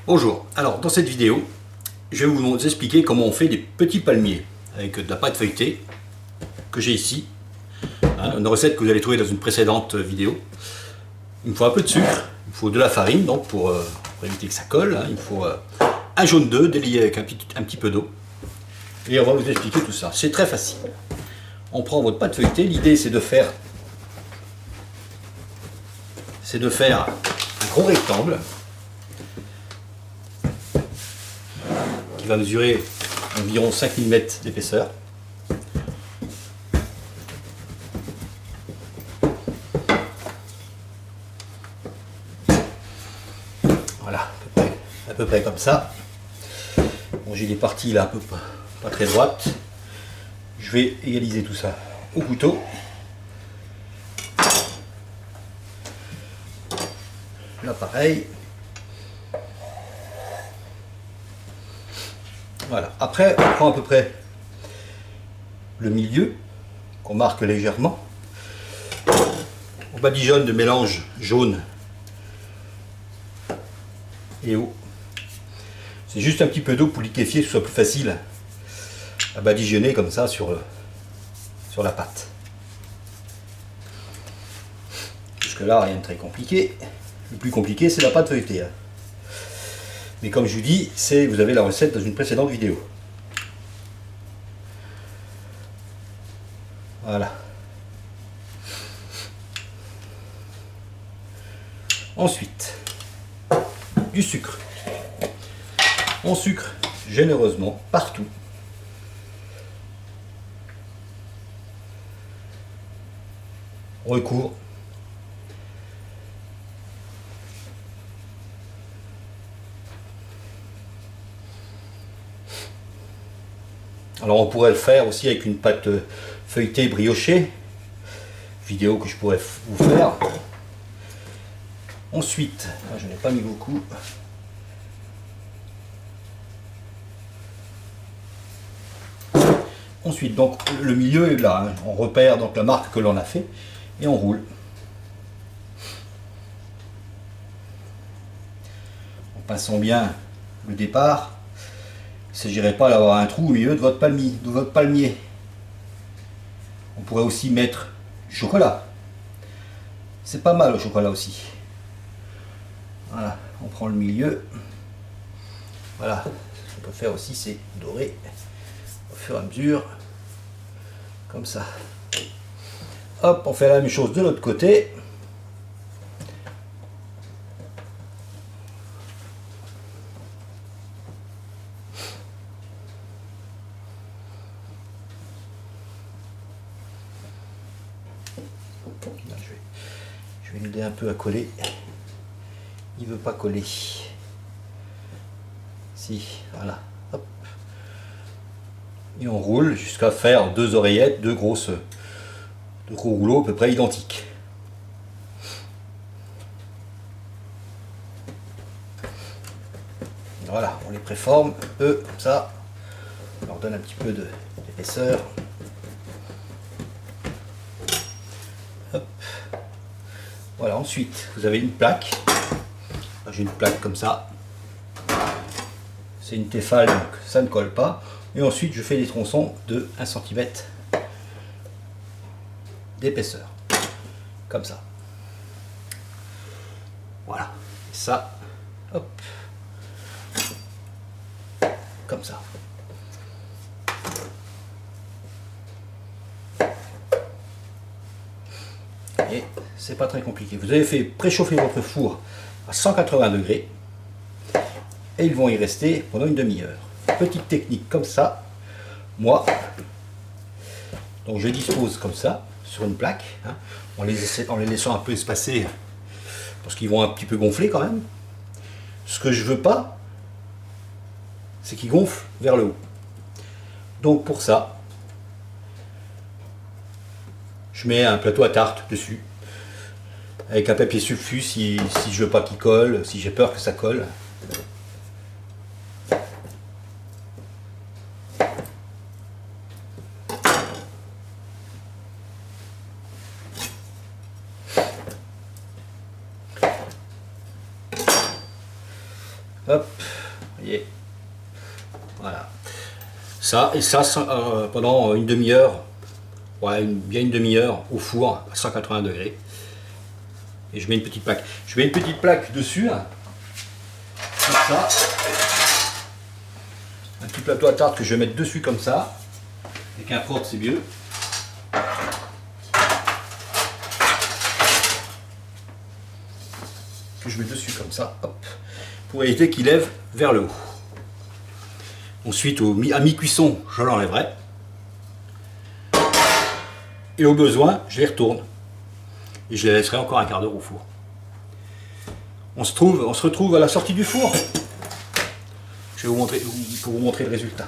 Bonjour, alors dans cette vidéo, je vais vous expliquer comment on fait des petits palmiers avec de la pâte feuilletée que j'ai ici. Une recette que vous allez trouver dans une précédente vidéo. Il me faut un peu de sucre, il me faut de la farine donc pour éviter que ça colle. Il me faut un jaune d'œuf délié avec un petit peu d'eau. Et on va vous expliquer tout ça. C'est très facile. On prend votre pâte feuilletée, l'idée c'est de faire un gros rectangle qui va mesurer environ 5 mm d'épaisseur. Voilà, à peu près comme ça. Bon, j'ai des parties là un peu pas très droites. Je vais égaliser tout ça au couteau. Là pareil. Voilà. Après, on prend à peu près le milieu, qu'on marque légèrement. On badigeonne de mélange jaune et eau. C'est juste un petit peu d'eau pour liquéfier, que ce soit plus facile à badigeonner comme ça sur la pâte. Jusque là, rien de très compliqué. Le plus compliqué, c'est la pâte feuilletée. Mais comme je vous dis, vous avez la recette dans une précédente vidéo. Voilà. Ensuite, du sucre. On sucre généreusement partout. On recouvre. Alors on pourrait le faire aussi avec une pâte feuilletée briochée, vidéo que je pourrais vous faire. Ensuite, je n'ai pas mis beaucoup. Ensuite, donc le milieu est là, on repère donc la marque que l'on a fait et on roule. En passant bien le départ. Il ne s'agirait pas d'avoir un trou au milieu de votre palmier. On pourrait aussi mettre du chocolat. C'est pas mal le chocolat aussi. Voilà, on prend le milieu. Voilà, ce qu'on peut faire aussi, c'est dorer au fur et à mesure. Comme ça. Hop, on fait la même chose de l'autre côté. Là, je vais l'aider un peu à coller. Il veut pas coller. Si, voilà. Hop. Et on roule jusqu'à faire deux oreillettes, deux gros rouleaux à peu près identiques. Voilà, on les préforme, eux, comme ça. On leur donne un petit peu d'épaisseur. Hop. Voilà, ensuite, vous avez une plaque. J'ai une plaque comme ça. C'est une Tefal, donc ça ne colle pas. Et ensuite, je fais des tronçons de 1 cm d'épaisseur. Comme ça. Voilà. Et ça, hop. Comme ça. Et c'est pas très compliqué. Vous avez fait préchauffer votre four à 180 degrés et ils vont y rester pendant une demi-heure. Petite technique comme ça, moi, donc je dispose comme ça sur une plaque, en les laissant un peu espacés parce qu'ils vont un petit peu gonfler quand même. Ce que je veux pas, c'est qu'ils gonflent vers le haut. Donc pour ça, je mets un plateau à tarte dessus avec un papier sulfu si je veux pas qu'il colle, si j'ai peur que ça colle. Hop, voyez. Voilà. Ça, et ça pendant une demi-heure, ouais, bien une demi-heure au four à 180 degrés. Et je mets une petite plaque. Je mets une petite plaque dessus, là, comme ça. Un petit plateau à tarte que je vais mettre dessus comme ça. Avec un porte, c'est mieux. Que je mets dessus comme ça, hop, pour éviter qu'il lève vers le haut. Ensuite, à mi-cuisson, je l'enlèverai. Et au besoin, je les retourne. Et je les laisserai encore un quart d'heure au four. On se retrouve à la sortie du four. Je vais vous montrer, pour vous montrer le résultat.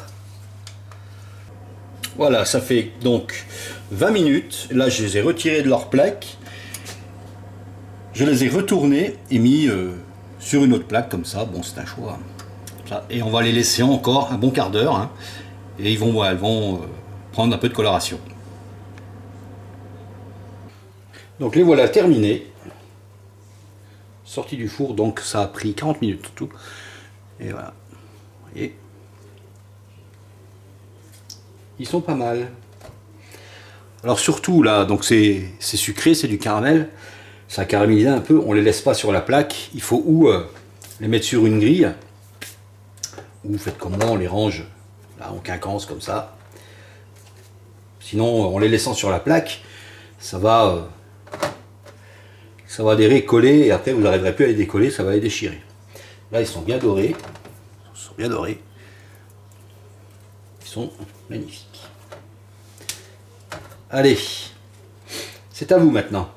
Voilà, ça fait donc 20 minutes. Là, je les ai retirés de leur plaque. Je les ai retournés et mis sur une autre plaque comme ça. Bon, c'est un choix. Et on va les laisser encore un bon quart d'heure. Hein, et elles vont prendre un peu de coloration. Donc les voilà terminés. Sorti du four, donc ça a pris 40 minutes tout. Et voilà. Vous voyez. Ils sont pas mal. Alors surtout là, donc c'est sucré, c'est du caramel. Ça a caramélisé un peu, on les laisse pas sur la plaque. Il faut ou les mettre sur une grille, ou vous faites comme moi, on les range là en quinconce comme ça. Sinon, en les laissant sur la plaque, ça va adhérer, coller, et après vous n'arriverez plus à les décoller, ça va les déchirer. Là, ils sont bien dorés. Ils sont bien dorés. Ils sont magnifiques. Allez, c'est à vous maintenant.